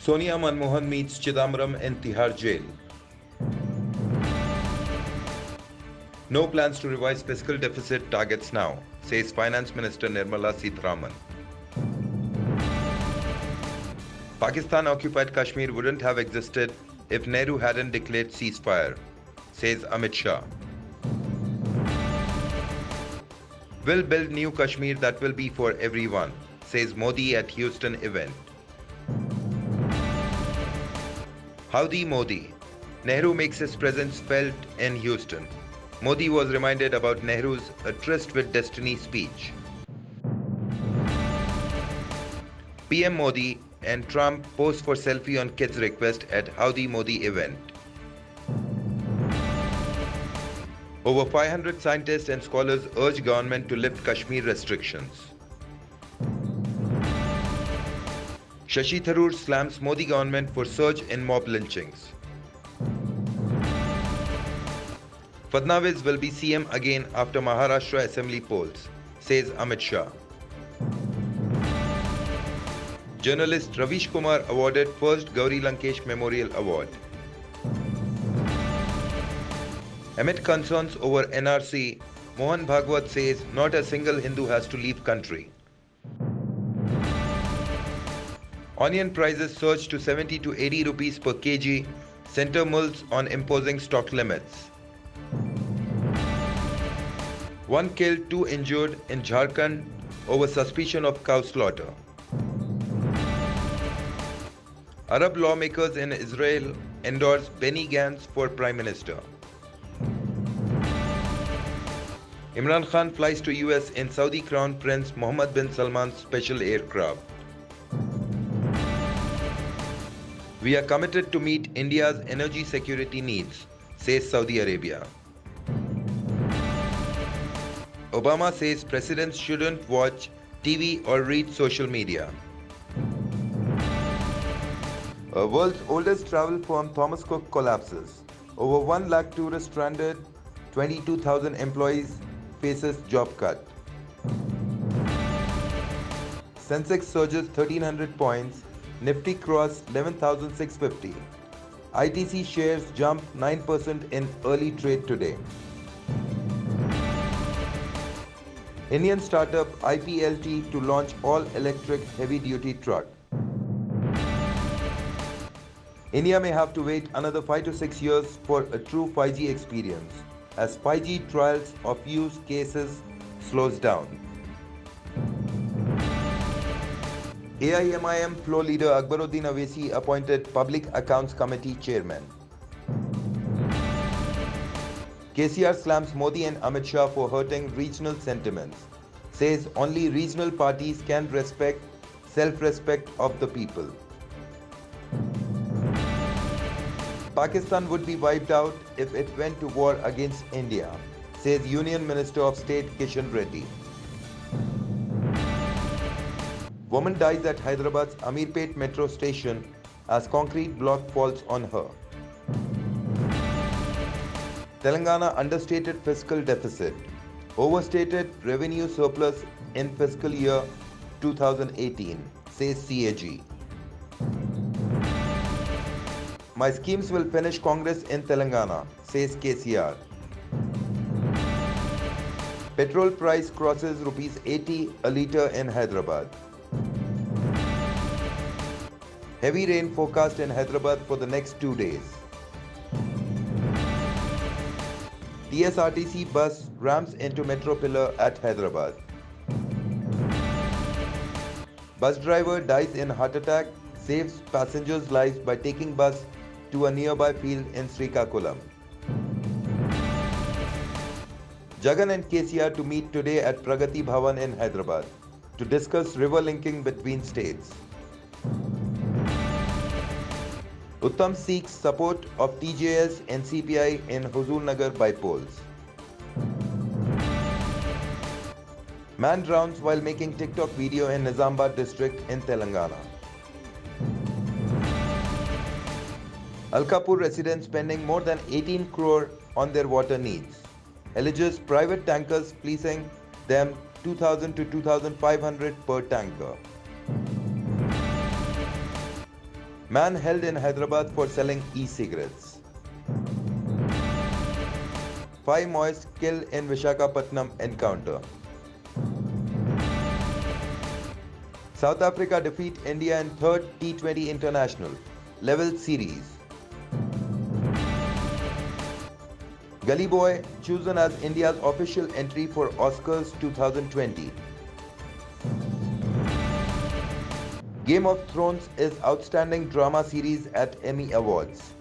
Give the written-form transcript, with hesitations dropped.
Sonia Manmohan meets Chidambaram in Tihar jail. No plans to revise fiscal deficit targets now, says Finance Minister Nirmala Sitharaman. Pakistan-occupied Kashmir wouldn't have existed if Nehru hadn't declared ceasefire, says Amit Shah. We'll build new Kashmir that will be for everyone, says Modi at Houston event. Howdy Modi. Nehru makes his presence felt in Houston. Modi was reminded about Nehru's A Tryst with Destiny speech. PM Modi and Trump pose for selfie on kids' request at Howdy Modi event. Over 500 scientists and scholars urge government to lift Kashmir restrictions. Shashi Tharoor slams Modi government for surge in mob lynchings. Fadnavis will be CM again after Maharashtra Assembly polls, says Amit Shah. Journalist Ravish Kumar awarded first Gauri Lankesh Memorial Award. Amid concerns over NRC, Mohan Bhagwat says not a single Hindu has to leave country. Onion prices surged to 70 to 80 rupees per kg, centre mulls on imposing stock limits. One killed, two injured in Jharkhand over suspicion of cow slaughter. Arab lawmakers in Israel endorse Benny Gantz for Prime Minister. Imran Khan flies to US in Saudi Crown Prince Mohammed bin Salman's special aircraft. We are committed to meet India's energy security needs, says Saudi Arabia. Obama says presidents shouldn't watch TV or read social media. World's oldest travel firm Thomas Cook collapses. Over 1 lakh tourists stranded, 22,000 employees faces job cut. Sensex surges 1,300 points, Nifty crossed 11,650. ITC shares jump 9% in early trade today. Indian startup IPLT to launch all-electric heavy-duty truck. India may have to wait another 5 to 6 years for a true 5G experience as 5G trials of use cases slows down. AIMIM floor leader Akbaruddin Awesi appointed Public Accounts Committee chairman. KCR slams Modi and Amit Shah for hurting regional sentiments. Says only regional parties can respect self-respect of the people. Pakistan would be wiped out if it went to war against India, says Union Minister of State Kishan Reddy. Woman dies at Hyderabad's Amirpet metro station as concrete block falls on her. Telangana understated fiscal deficit, overstated revenue surplus in fiscal year 2018, says CAG. My schemes will finish Congress in Telangana, says KCR. Petrol price crosses Rs 80 a litre in Hyderabad. Heavy rain forecast in Hyderabad for the next 2 days. TSRTC bus rams into metro pillar at Hyderabad. Bus driver dies in heart attack, saves passengers' lives by taking bus to a nearby field in Srikakulam. Jagan and KCR to meet today at Pragati Bhavan in Hyderabad to discuss river linking between states. Uttam seeks support of TJS and CPI in Huzurnagar by polls. Man drowns while making TikTok video in Nizamabad district in Telangana. Alkapur residents spending more than 18 crore on their water needs. Alleges private tankers fleecing them 2,000 to 2,500 per tanker. Man held in Hyderabad for selling e-cigarettes. 5 Maoists killed in Visakhapatnam encounter. South Africa defeat India in third T20 International level series. Gully Boy chosen as India's official entry for Oscars 2020. Game of Thrones is outstanding drama series at Emmy Awards.